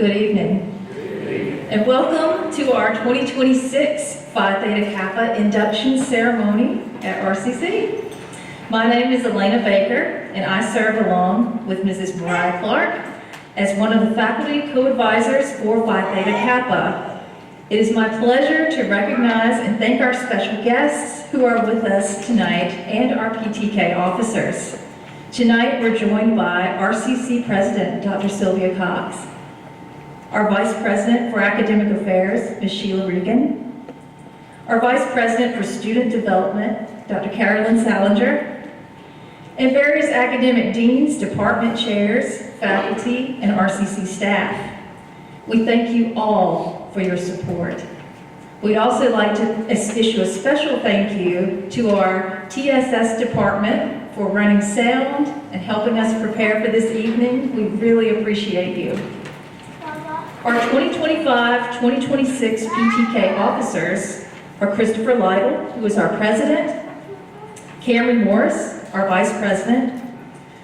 Good evening. And welcome to our 2026 Phi Theta Kappa induction ceremony at RCC. My name is Elena Baker, and I serve along with Mrs. Mariah Clark as one of the faculty co-advisors for Phi Theta Kappa. It is my pleasure to recognize and thank our special guests who are with us tonight and our PTK officers. Tonight, we're joined by RCC President, Dr. Sylvia Cox, our Vice President for Academic Affairs, Ms. Sheila Regan, our Vice President for Student Development, Dr. Carolyn Salinger, and various academic deans, department chairs, faculty, and RCC staff. We thank you all for your support. We'd also like to issue a special thank you to our TSS department for running sound and helping us prepare for this evening. We really appreciate you. Our 2025-2026 PTK officers are Christopher Lytle, who is our president, Cameron Morris, our vice president,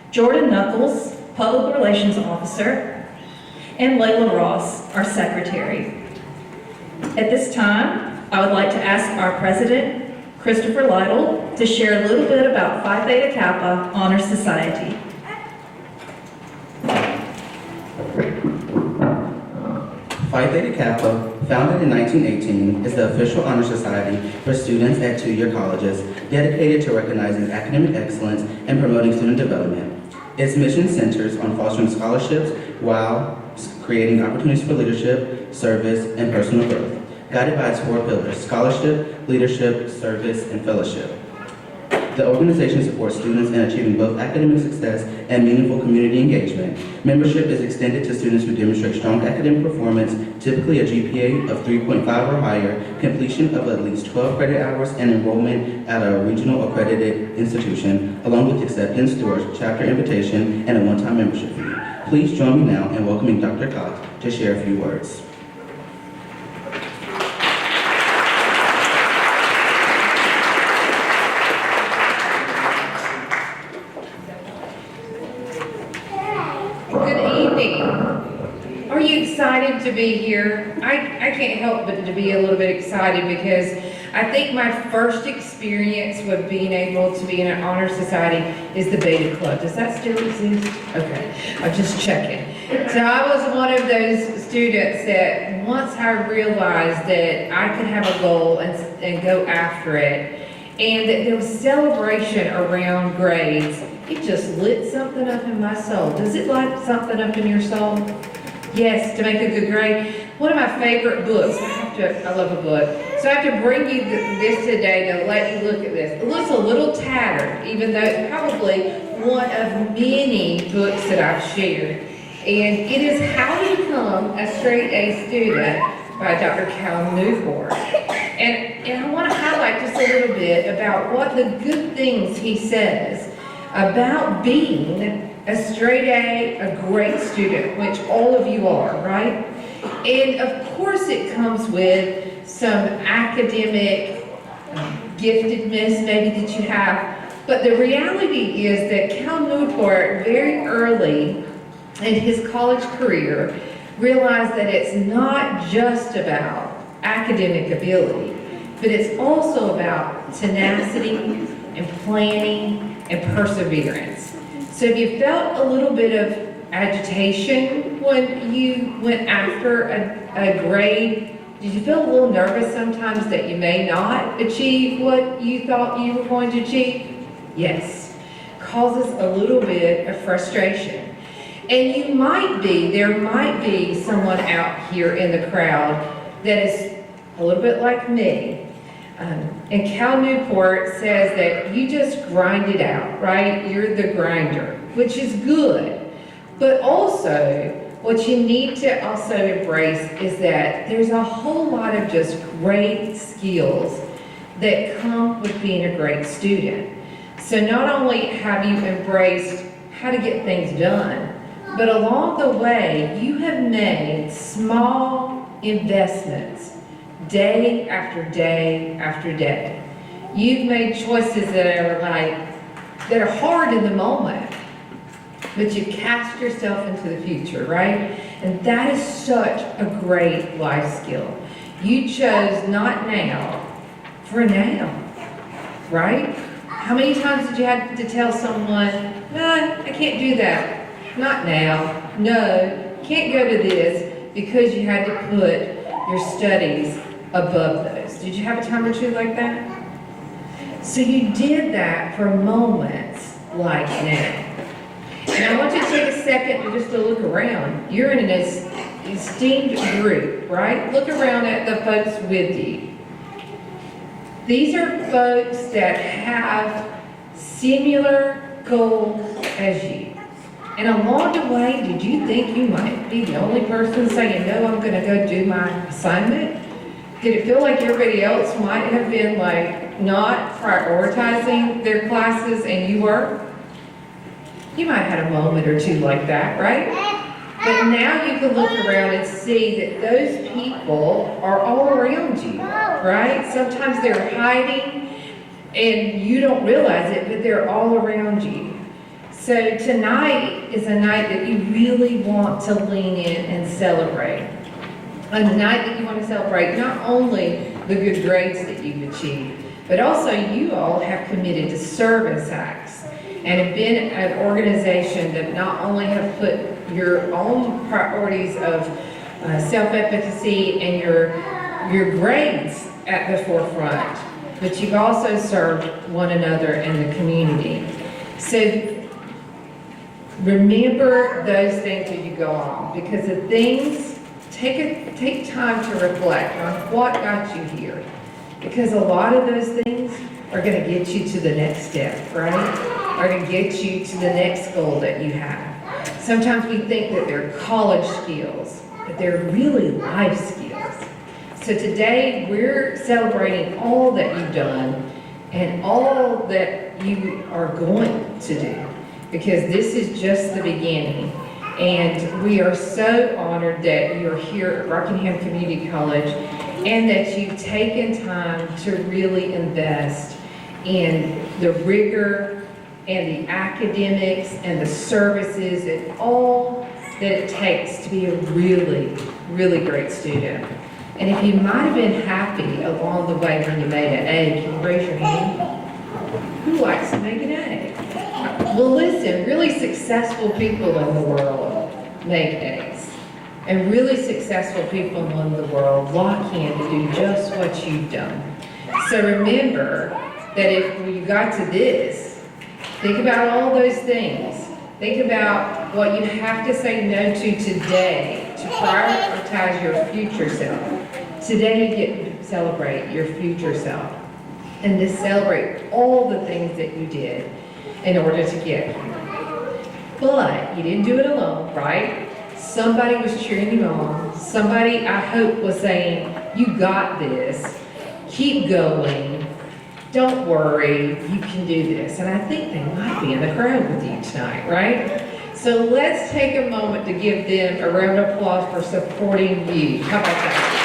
Jordan Knuckles, public relations officer, and Layla Ross, our secretary. At this time, I would like to ask our president, Christopher Lytle, to share a little bit about Phi Theta Kappa Honor Society. Phi Theta Kappa, founded in 1918, is the official honor society for students at two-year colleges dedicated to recognizing academic excellence and promoting student development. Its mission centers on fostering scholarships while creating opportunities for leadership, service, and personal growth, guided by its four pillars: scholarship, leadership, service, and fellowship. The organization supports students in achieving both academic success and meaningful community engagement. Membership is extended to students who demonstrate strong academic performance, typically a GPA of 3.5 or higher, completion of at least 12 credit hours, and enrollment at a regional accredited institution, along with acceptance through a chapter invitation and a one-time membership fee. Please join me now in welcoming Dr. Cox to share a few words. Are you excited to be here? I can't help but to be a little bit excited because I think my first experience with being able to be in an honor society is the Beta Club. Does that still exist? Okay, I'm just checking. So I was one of those students that once I realized that I could have a goal and go after it, and that there was celebration around grades, it just lit something up in my soul. Does it light something up in your soul? Yes, to make a good grade. One of my favorite books, I love a book, so I have to bring you this today to let you look at this. It looks a little tattered, even though it's probably one of many books that I've shared. And it is How to Become a Straight A Student by Dr. Cal Newport. And I want to highlight just a little bit about what the good things he says about being a straight A, a great student, which all of you are, right? And of course it comes with some academic giftedness maybe that you have, but the reality is that Cal Newport very early in his college career realized that it's not just about academic ability, but it's also about tenacity and planning and perseverance. So if you felt a little bit of agitation when you went after a grade, did you feel a little nervous sometimes that you may not achieve what you thought you were going to achieve? Yes, causes a little bit of frustration. And there might be someone out here in the crowd that is a little bit like me. And Cal Newport says that you just grind it out, right? You're the grinder, which is good. But also, what you need to also embrace is that there's a whole lot of just great skills that come with being a great student. So not only have you embraced how to get things done, but along the way, you have made small investments day after day after day. You've made choices that are hard in the moment, but you cast yourself into the future, right? And that is such a great life skill. You chose not now for now, right? How many times did you have to tell someone, no, I can't do that, not now, no, can't go to this, because you had to put your studies above those. Did you have a time or two like that? So you did that for moments like now. And I want you to take a second to just to look around. You're in an esteemed group, right? Look around at the folks with you. These are folks that have similar goals as you. And along the way, did you think you might be the only person saying, no, I'm gonna go do my assignment? Did it feel like everybody else might have been like not prioritizing their classes and you were? You might have had a moment or two like that, right? But now you can look around and see that those people are all around you, right? Sometimes they're hiding and you don't realize it, but they're all around you. So tonight is a night that you really want to lean in and celebrate. A night that you want to celebrate not only the good grades that you've achieved, but also you all have committed to service acts and have been an organization that not only have put your own priorities of self-efficacy and your grades at the forefront, but you've also served one another and the community. So remember those things as you go on, because the things, take time to reflect on what got you here, because a lot of those things are going to get you to the next step, right? Are going to get you to the next goal that you have. Sometimes we think that they're college skills, but they're really life skills. So today we're celebrating all that you've done and all that you are going to do, because this is just the beginning. And we are so honored that you're here at Rockingham Community College and that you've taken time to really invest in the rigor and the academics and the services and all that it takes to be a really, really great student. And if you might have been happy along the way when you made an A, can you raise your hand? Who likes to make an A? Well, listen, really successful people in the world make A's. And really successful people in the world lock in to do just what you've done. So remember that if you got to this, think about all those things. Think about what you have to say no to today to prioritize your future self. Today you get to celebrate your future self and to celebrate all the things that you did in order to get here. But you didn't do it alone, right? Somebody was cheering you on. Somebody, I hope, was saying, you got this, keep going, don't worry, you can do this. And I think they might be in the crowd with you tonight, right? So let's take a moment to give them a round of applause for supporting you. How about that?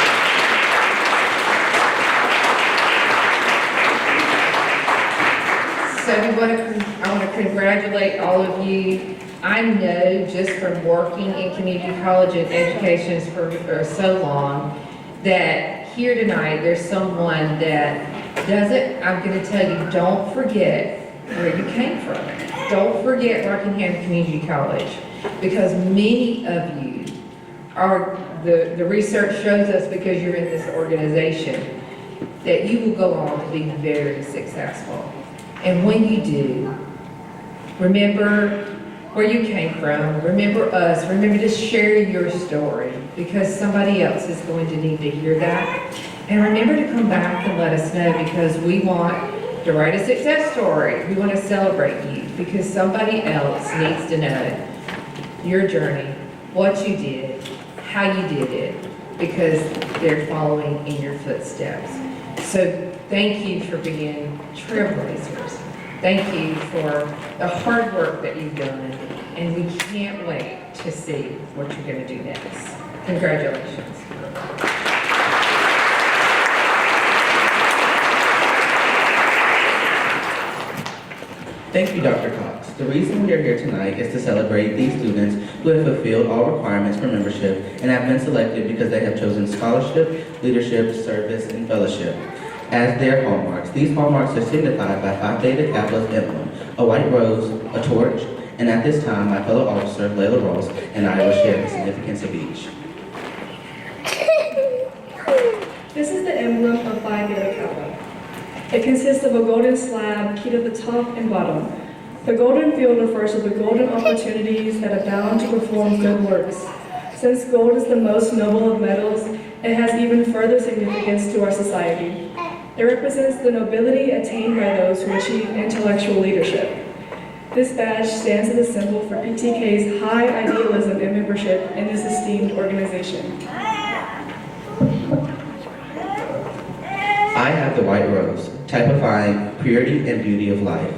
So I want to congratulate all of you. I know just from working in community college and education for so long that here tonight there's someone that doesn't, I'm going to tell you, don't forget where you came from. Don't forget Rockingham Community College, because many of you are, the research shows us, because you're in this organization, that you will go on to be very successful. And when you do, remember where you came from, remember us, remember to share your story, because somebody else is going to need to hear that. And remember to come back and let us know, because we want to write a success story. We want to celebrate you, because somebody else needs to know your journey, what you did, how you did it, because they're following in your footsteps. So thank you for being trailblazers. Thank you for the hard work that you've done, and we can't wait to see what you're going to do next. Congratulations. Thank you, Dr. Cox. The reason we are here tonight is to celebrate these students who have fulfilled all requirements for membership and have been selected because they have chosen scholarship, leadership, service, and fellowship as their hallmarks. These hallmarks are signified by Phi Theta Kappa's emblem, a white rose, a torch, and at this time, my fellow officer, Layla Ross, and I will share the significance of each. This is the emblem of Phi Theta Kappa. It consists of a golden slab keyed at the top and bottom. The golden field refers to the golden opportunities that abound to perform good works. Since gold is the most noble of metals, it has even further significance to our society. It represents the nobility attained by those who achieve intellectual leadership. This badge stands as a symbol for PTK's high idealism and membership in this esteemed organization. I have the white rose, typifying purity and beauty of life.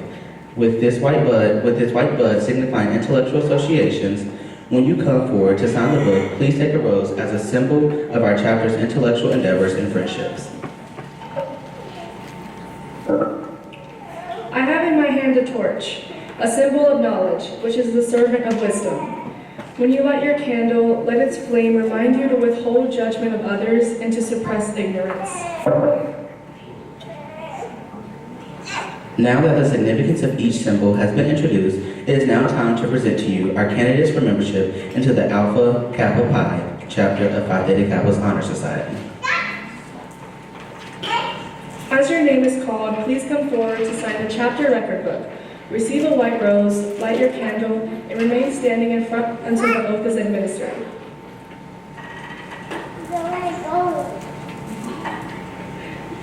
With this white bud signifying intellectual associations, when you come forward to sign the book, please take a rose as a symbol of our chapter's intellectual endeavors and friendships. I have in my hand a torch, a symbol of knowledge, which is the servant of wisdom. When you light your candle, let its flame remind you to withhold judgment of others and to suppress ignorance. Now that the significance of each symbol has been introduced, it is now time to present to you our candidates for membership into the Alpha Kappa Pi chapter of Phi Theta Kappa's Honor Society. As your name is called, please come forward to sign the chapter record book. Receive a white rose, light your candle, and remain standing in front until the oath is administered.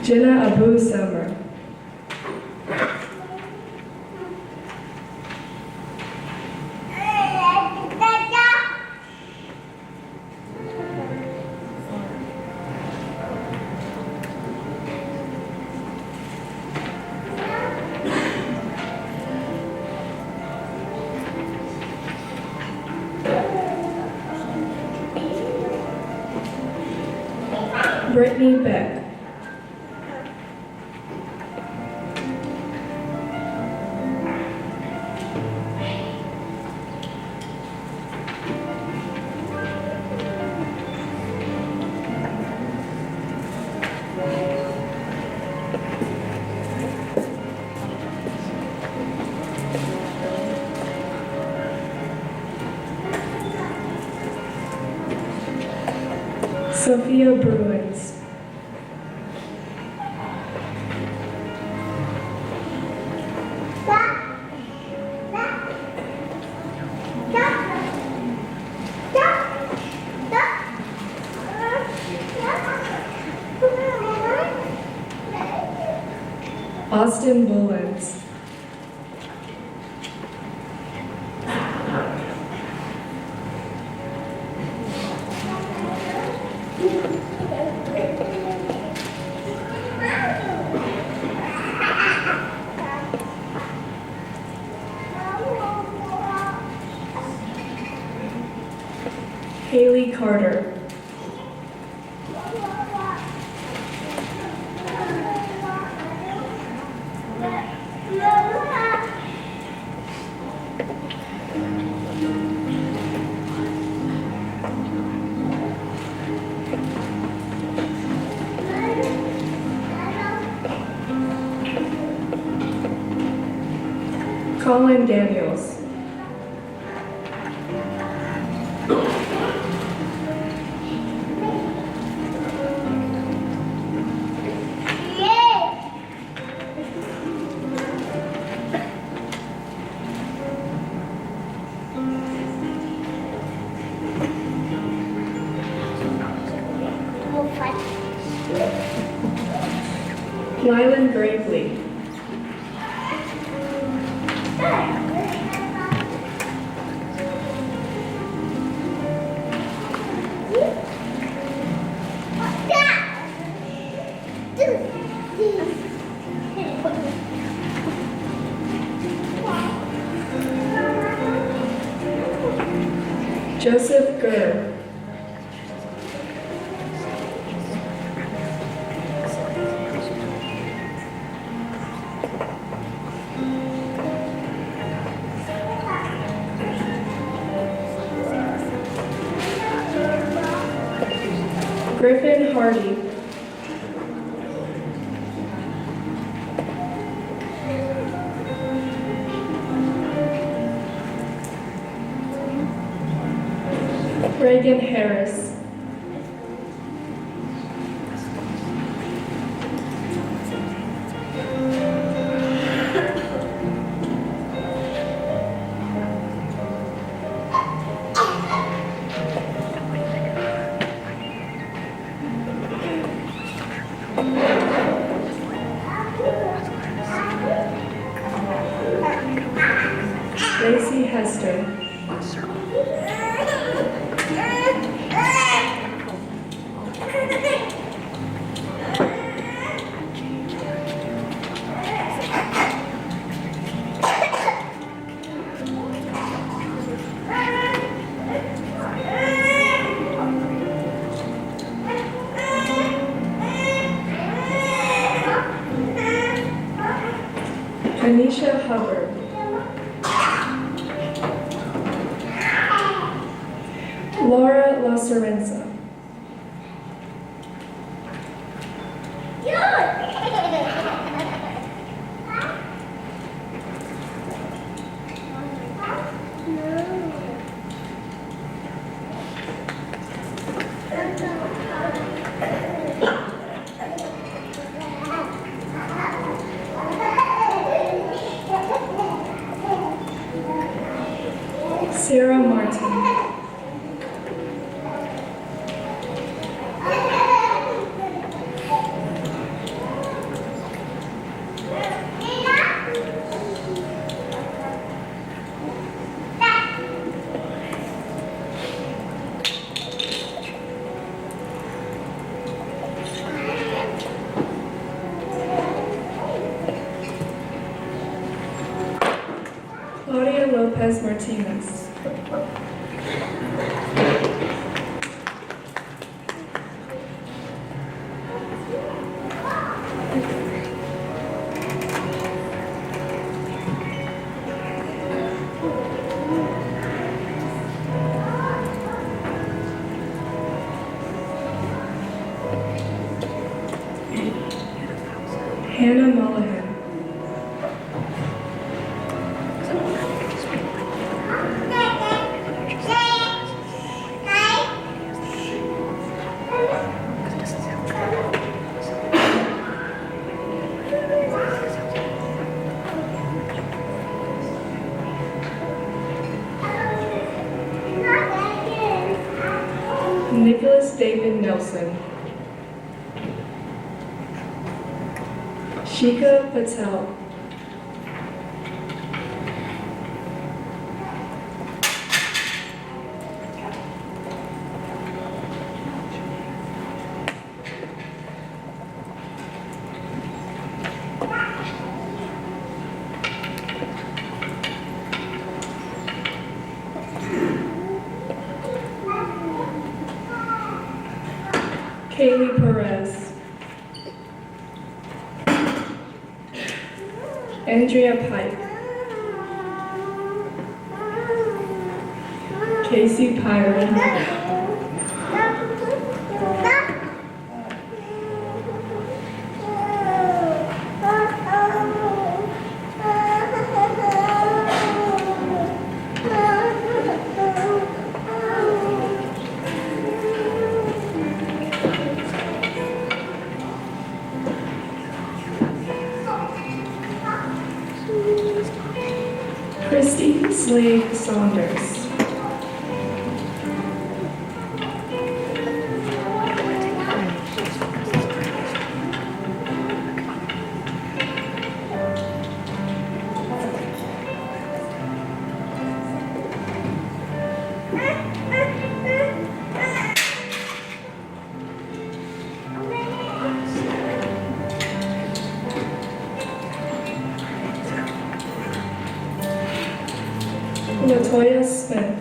Jenna Abu Summer. Brittany Beck. Sophia Bruins. Austin Bullens. Haley Carter. Colin Daniels. Lylan Gravely. Joseph Gurr. Griffin Hardy. Reagan Harris. Lacey Hester. Anisha Hubbard. Laura La Serenza. Sarah Martin. Claudia Lopez Martinez. Hannah Mullahan. Nicholas David Nelson. Shika Patel. Kaylee Perez. Andrea Pike. Casey Pyron. Christy Slade Saunders. Latoya Smith.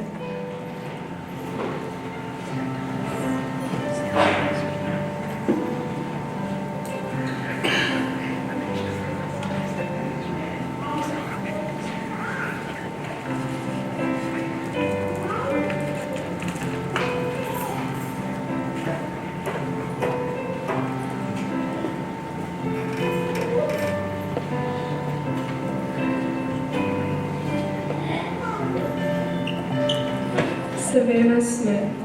Savannah Smith.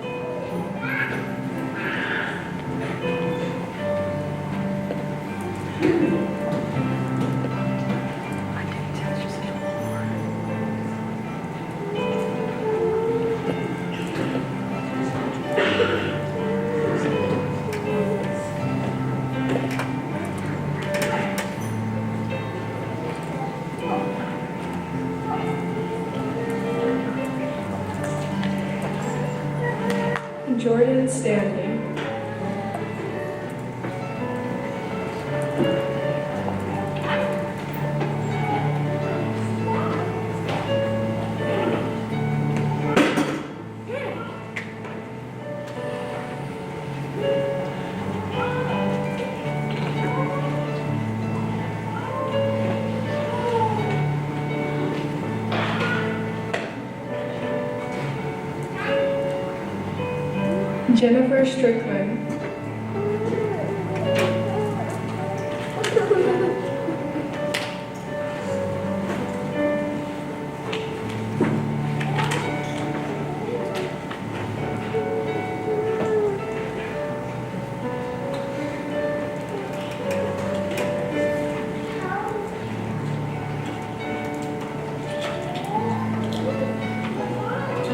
Jordan Stanley. Jennifer Strickland.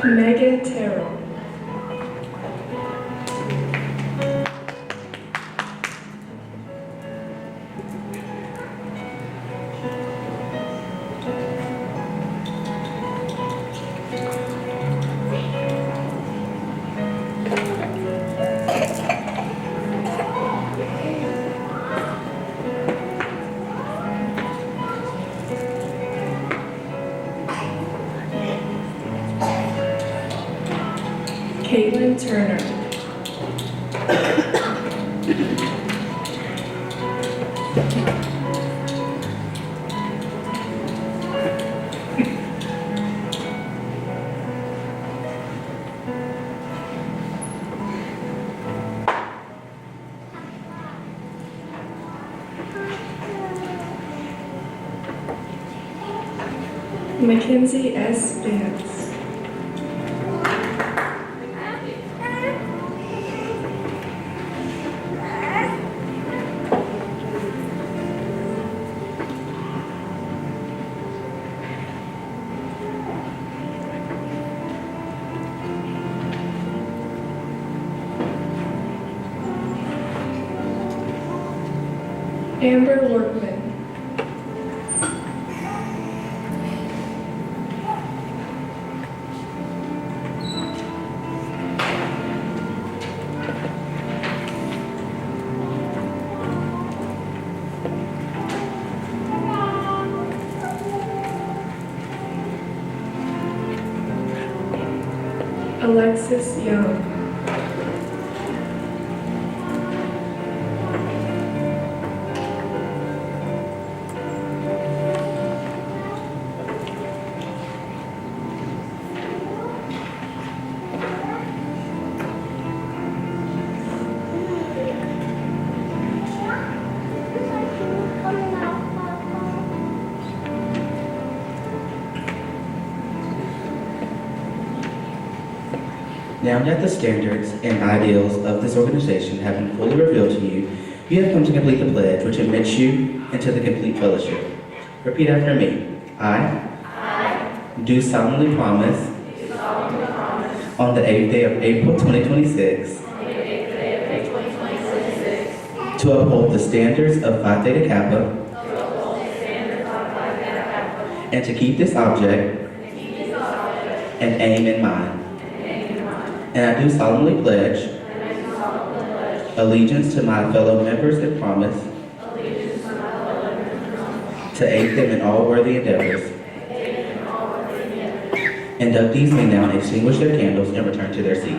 Megan Terrell. Caitlin Turner. Mackenzie S. Vance. Amber Workman. Alexis Young. Now that the standards and ideals of this organization have been fully revealed to you, you have come to complete the pledge, which admits you into the complete fellowship. Repeat after me. I do solemnly promise on the 8th day of April 2026 to uphold the standards of Phi Theta Kappa and to keep this object and aim in mind. And I do solemnly pledge allegiance to my fellow members and promise to aid them in all worthy endeavors. Inductees may now extinguish their candles and return to their seat.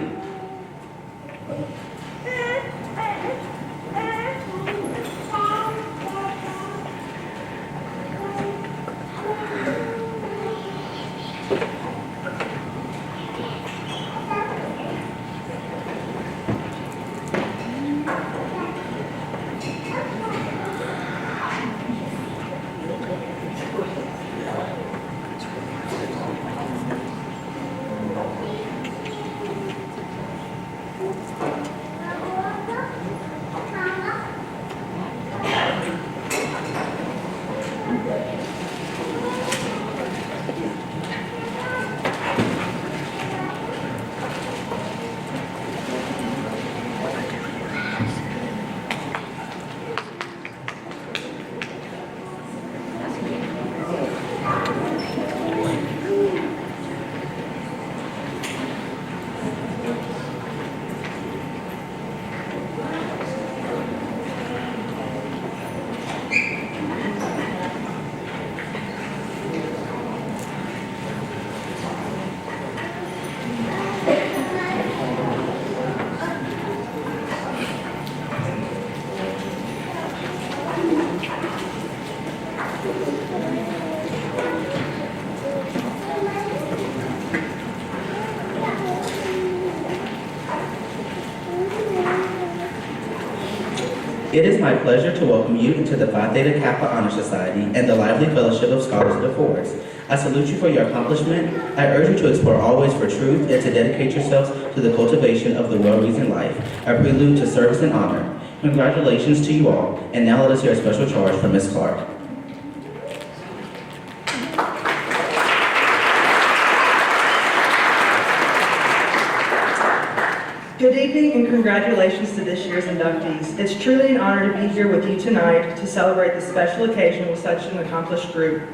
It is my pleasure to welcome you into the Phi Theta Kappa Honor Society and the lively fellowship of scholars it affords. I salute you for your accomplishment. I urge you to explore all ways for truth and to dedicate yourselves to the cultivation of the well-reasoned life, a prelude to service and honor. Congratulations to you all, and now let us hear a special charge from Ms. Clark. Good evening and congratulations to this year's inductees. It's truly an honor to be here with you tonight to celebrate this special occasion with such an accomplished group.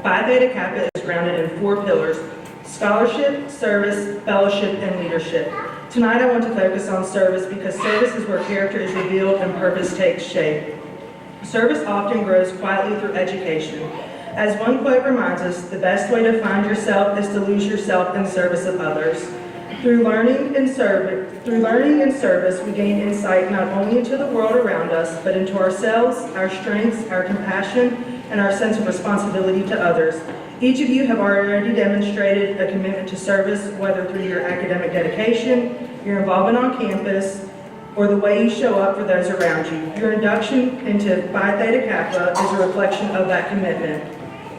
Phi Theta Kappa is grounded in 4 pillars: scholarship, service, fellowship, and leadership. Tonight I want to focus on service because service is where character is revealed and purpose takes shape. Service often grows quietly through education. As one quote reminds us, the best way to find yourself is to lose yourself in service of others. Through learning and service, we gain insight not only into the world around us, but into ourselves, our strengths, our compassion, and our sense of responsibility to others. Each of you have already demonstrated a commitment to service, whether through your academic dedication, your involvement on campus, or the way you show up for those around you. Your induction into Phi Theta Kappa is a reflection of that commitment.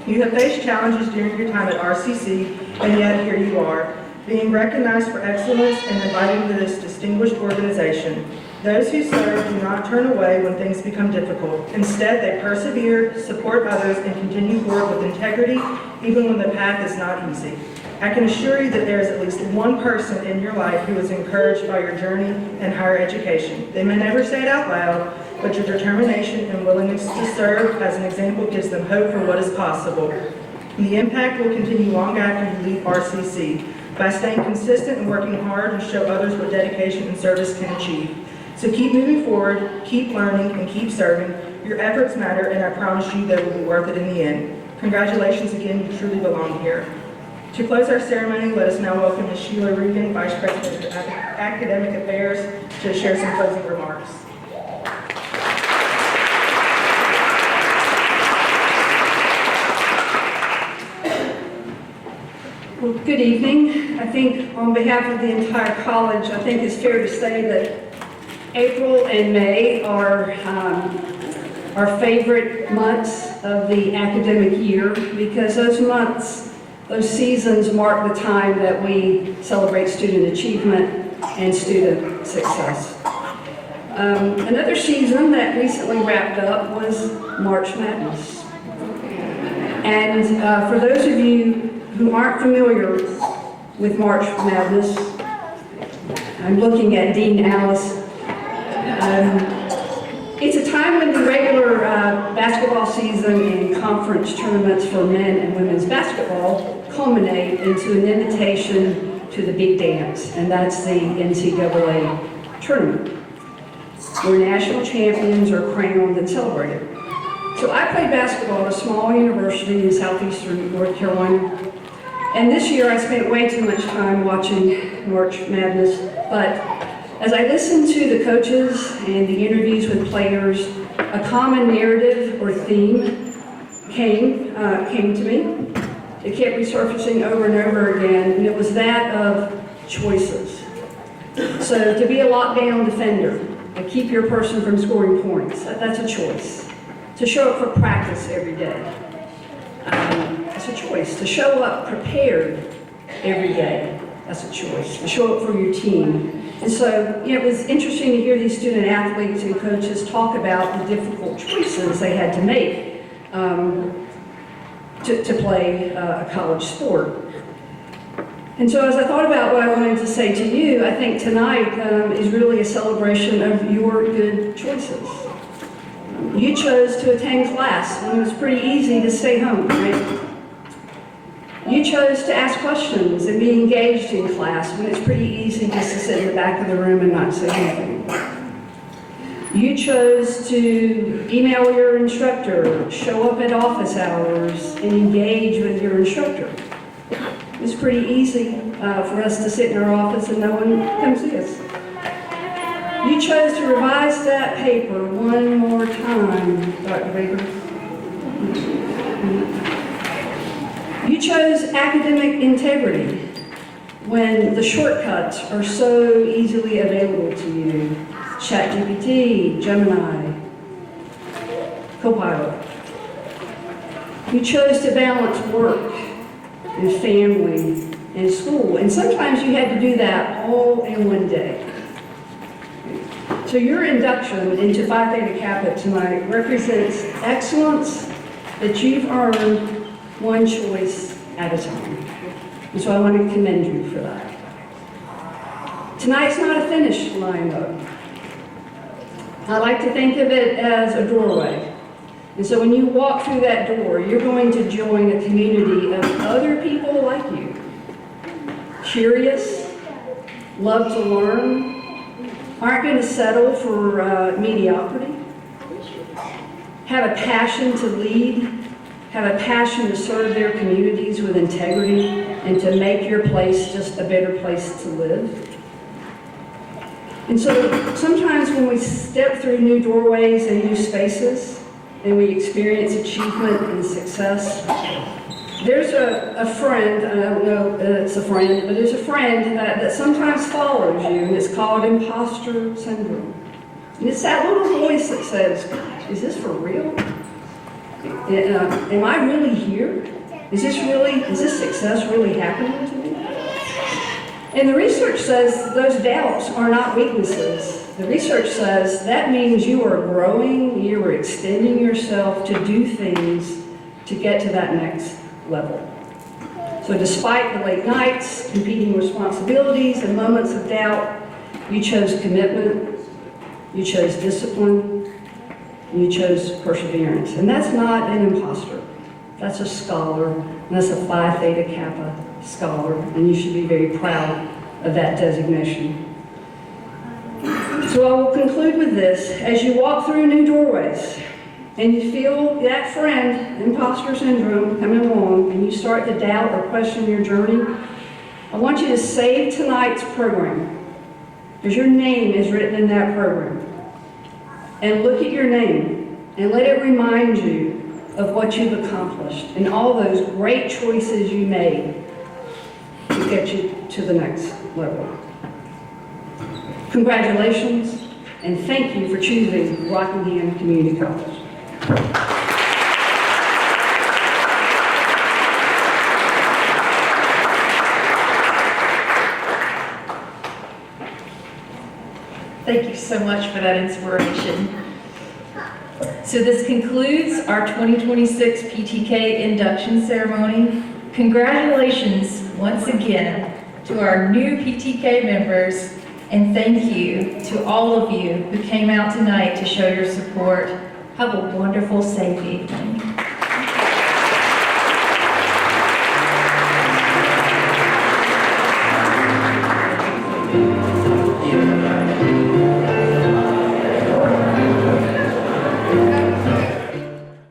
You have faced challenges during your time at RCC, and yet here you are, being recognized for excellence and invited to this distinguished organization. Those who serve do not turn away when things become difficult. Instead, they persevere, support others, and continue forward with integrity, even when the path is not easy. I can assure you that there is at least one person in your life who is encouraged by your journey in higher education. They may never say it out loud, but your determination and willingness to serve as an example gives them hope for what is possible. The impact will continue long after you leave RCC. By staying consistent and working hard and show others what dedication and service can achieve. So keep moving forward, keep learning, and keep serving. Your efforts matter, and I promise you they will be worth it in the end. Congratulations again, you truly belong here. To close our ceremony, let us now welcome Ms. Sheila Regan, Vice President of Academic Affairs, to share some closing remarks. Well, good evening. I think on behalf of the entire college, I think it's fair to say that April and May are our favorite months of the academic year because those months, those seasons mark the time that we celebrate student achievement and student success. Another season that recently wrapped up was March Madness. And for those of you who aren't familiar with March Madness, I'm looking at Dean Alice. It's a time when the regular basketball season and conference tournaments for men and women's basketball culminate into an invitation to the big dance, and that's the NCAA tournament, where national champions are crowned and celebrated. So I played basketball at a small university in southeastern North Carolina. And this year I spent way too much time watching March Madness, but as I listened to the coaches and the interviews with players, a common narrative or theme came to me. It kept resurfacing over and over again, and it was that of choices. So to be a lockdown defender, to keep your person from scoring points, that's a choice. To show up for practice every day. That's a choice. To show up prepared every day, that's a choice. To show up for your team. And so, it was interesting to hear these student athletes and coaches talk about the difficult choices they had to make to play a college sport. And so as I thought about what I wanted to say to you, I think tonight is really a celebration of your good choices. You chose to attend class when it was pretty easy to stay home, right? You chose to ask questions and be engaged in class when it's pretty easy just to sit in the back of the room and not say anything. You chose to email your instructor, show up at office hours, and engage with your instructor. It was pretty easy for us to sit in our office and no one comes see us. You chose to revise that paper one more time, Dr. Baker. You chose academic integrity when the shortcuts are so easily available to you. ChatGPT, Gemini, co-pilot. You chose to balance work and family and school, and sometimes you had to do that all in one day. So your induction into Phi Theta Kappa tonight represents excellence that you've earned one choice at a time. And so I want to commend you for that. Tonight's not a finish line though. I like to think of it as a doorway. And so when you walk through that door, you're going to join a community of other people like you. Curious, love to learn, aren't going to settle for mediocrity, have a passion to lead, have a passion to serve their communities with integrity, and to make your place just a better place to live. And so sometimes when we step through new doorways and new spaces, and we experience achievement and success, there's a friend, I don't know if it's a friend, but there's a friend that sometimes follows you, and it's called imposter syndrome. And it's that little voice that says, gosh, is this for real? Am I really here? Is this success really happening to me? And the research says those doubts are not weaknesses. The research says that means you are growing, you are extending yourself to do things to get to that next level. So despite the late nights, competing responsibilities, and moments of doubt, you chose commitment, you chose discipline, and you chose perseverance. And that's not an imposter. That's a scholar, and that's a Phi Theta Kappa scholar, and you should be very proud of that designation. So I will conclude with this. As you walk through new doorways, and you feel that friend, imposter syndrome, coming along, and you start to doubt or question your journey, I want you to save tonight's program, because your name is written in that program. And look at your name, and let it remind you of what you've accomplished, and all those great choices you made to get you to the next level. Congratulations, and thank you for choosing Rockingham Community College. Thank you so much for that inspiration. So this concludes our 2026 PTK induction ceremony. Congratulations once again to our new PTK members, and thank you to all of you who came out tonight to show your support. Have a wonderful, safe evening.